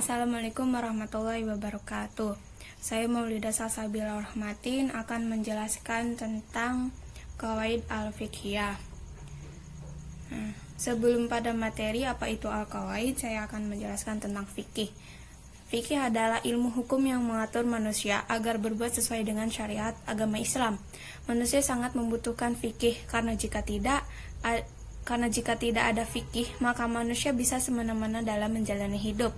Assalamualaikum warahmatullahi wabarakatuh. Saya Maulidah Salsabila Rahmatin akan menjelaskan tentang qawaid al-fiqhiyah. Sebelum pada materi apa itu al-qawaid, saya akan menjelaskan tentang fikih. Fikih adalah ilmu hukum yang mengatur manusia agar berbuat sesuai dengan syariat agama Islam. Manusia sangat membutuhkan fikih karena jika tidak ada fikih, maka manusia bisa semena-mena dalam menjalani hidup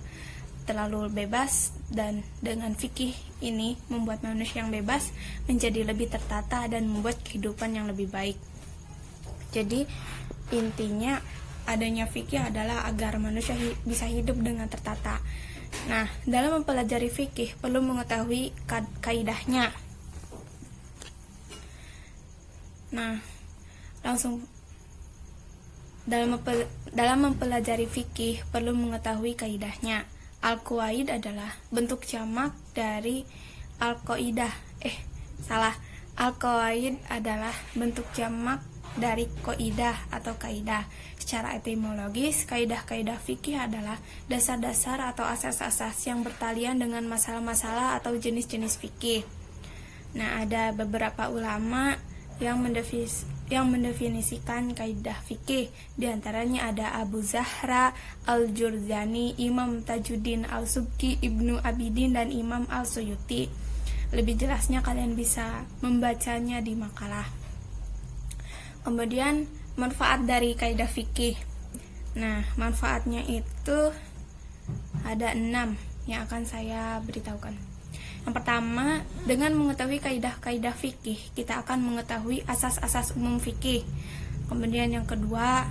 terlalu bebas, dan dengan fikih ini membuat manusia yang bebas menjadi lebih tertata dan membuat kehidupan yang lebih baik. Jadi intinya adanya fikih adalah agar manusia bisa hidup dengan tertata. Nah, dalam mempelajari fikih perlu mengetahui kaidahnya. Nah, langsung dalam mempelajari fikih perlu mengetahui kaidahnya. Al-qawaid adalah bentuk jamak dari al-qaidah. Al-qawaid adalah bentuk jamak dari qaidah atau kaidah. Secara etimologis, kaidah-kaidah fikih adalah dasar-dasar atau asas-asas yang bertalian dengan masalah-masalah atau jenis-jenis fikih. Nah, ada beberapa ulama yang mendefinisikan kaidah fikih. Di antaranya ada Abu Zahra Al-Jurjani, Imam Tajuddin Al-Subki, Ibnu Abidin, dan Imam Al-Suyuti. Lebih jelasnya kalian bisa membacanya di makalah. Kemudian manfaat dari kaidah fikih. Nah, manfaatnya itu ada 6 yang akan saya beritahukan. Yang pertama, dengan mengetahui kaidah-kaidah fikih, kita akan mengetahui asas-asas umum fikih. Kemudian yang kedua,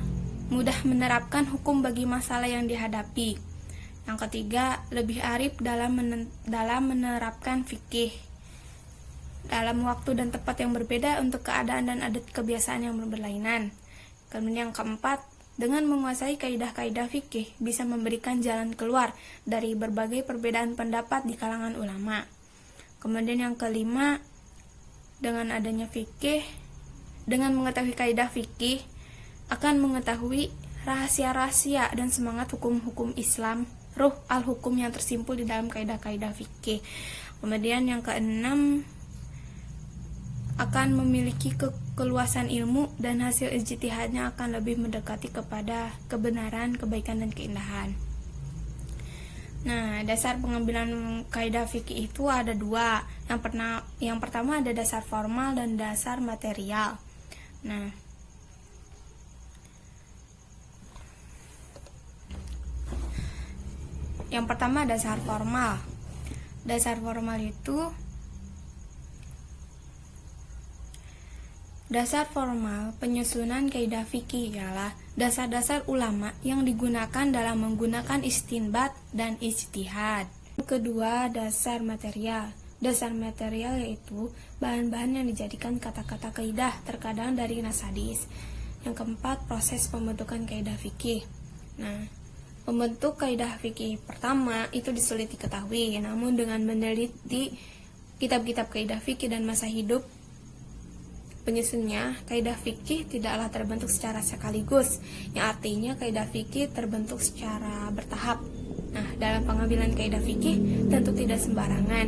mudah menerapkan hukum bagi masalah yang dihadapi. Yang ketiga, lebih arif dalam menerapkan fikih dalam waktu dan tempat yang berbeda untuk keadaan dan adat kebiasaan yang berlainan. Kemudian yang keempat, dengan menguasai kaidah-kaidah fikih bisa memberikan jalan keluar dari berbagai perbedaan pendapat di kalangan ulama. Kemudian yang kelima, dengan adanya fikih, dengan mengetahui kaidah fikih, akan mengetahui rahasia-rahasia dan semangat hukum-hukum Islam, ruh al-hukum yang tersimpul di dalam kaidah-kaidah fikih. Kemudian yang keenam, akan memiliki keluasan ilmu dan hasil ijtihadnya akan lebih mendekati kepada kebenaran, kebaikan, dan keindahan. Nah, dasar pengambilan kaidah fikih itu ada 2. Yang pertama ada dasar formal dan dasar material. Nah, yang pertama dasar formal. Dasar formal itu dasar formal penyusunan kaidah fikih ialah dasar-dasar ulama yang digunakan dalam menggunakan istinbat dan ijtihad. Kedua, dasar material. Dasar material yaitu bahan-bahan yang dijadikan kata-kata kaidah, terkadang dari nas hadis. Yang keempat, proses pembentukan kaidah fikih. Nah, pembentuk kaidah fikih pertama itu sulit diketahui, namun dengan meneliti kitab-kitab kaidah fikih dan masa hidup penyusunnya, kaidah fikih tidaklah terbentuk secara sekaligus, yang artinya kaidah fikih terbentuk secara bertahap. Nah, dalam pengambilan kaidah fikih tentu tidak sembarangan.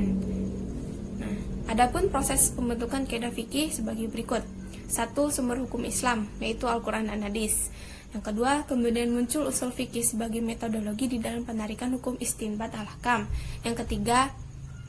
Nah, adapun proses pembentukan kaidah fikih sebagai berikut. 1. Sumber hukum Islam, yaitu Al-Quran dan Hadis. Yang kedua, kemudian muncul usul fikih sebagai metodologi di dalam penarikan hukum istinbat al-ahkam. Yang ketiga,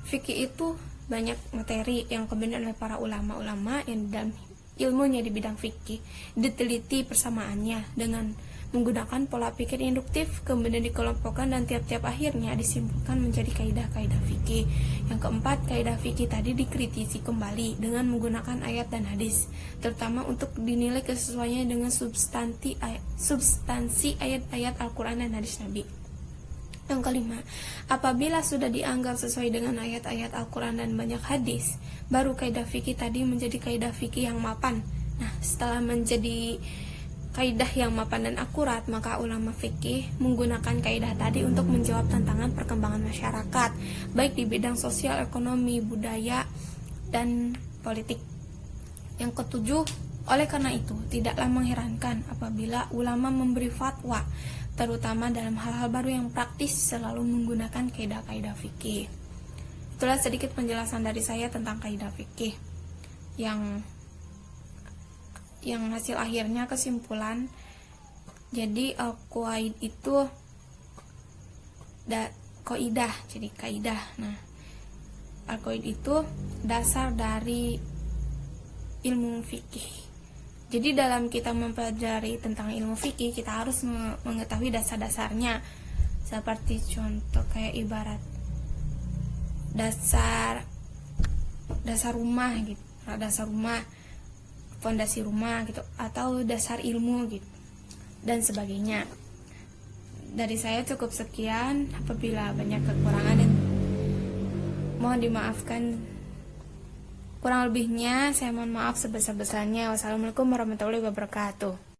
fikih itu banyak materi yang kemudian oleh para ulama-ulama yang dalam ilmunya di bidang fikih diteliti persamaannya dengan menggunakan pola pikir induktif, kemudian dikelompokkan dan tiap-tiap akhirnya disimpulkan menjadi kaidah-kaidah fikih. Yang keempat, kaidah fikih tadi dikritisi kembali dengan menggunakan ayat dan hadis, terutama untuk dinilai kesesuaiannya dengan substansi ayat-ayat Al-Quran dan hadis Nabi. Yang kelima, apabila sudah dianggap sesuai dengan ayat-ayat Al-Quran dan banyak hadis, baru kaidah fikih tadi menjadi kaidah fikih yang mapan. Nah, setelah menjadi kaidah yang mapan dan akurat, maka ulama fikih menggunakan kaidah tadi untuk menjawab tantangan perkembangan masyarakat, baik di bidang sosial, ekonomi, budaya, dan politik. Yang ketujuh, oleh karena itu, tidaklah mengherankan apabila ulama memberi fatwa terutama dalam hal-hal baru yang praktis selalu menggunakan kaidah-kaidah fikih. Itulah sedikit penjelasan dari saya tentang kaidah fikih yang hasil akhirnya kesimpulan. Jadi al-qawaid itu kaidah, jadi kaidah. Nah, al-qawaid itu dasar dari ilmu fikih. Jadi dalam kita mempelajari tentang ilmu fikih, kita harus mengetahui dasar-dasarnya. Seperti contoh kayak ibarat dasar rumah gitu, dasar rumah, fondasi rumah gitu, atau dasar ilmu gitu, dan sebagainya. Dari saya cukup sekian. Apabila banyak kekurangan dan mohon dimaafkan, kurang lebihnya saya mohon maaf sebesar-besarnya. Wassalamualaikum warahmatullahi wabarakatuh.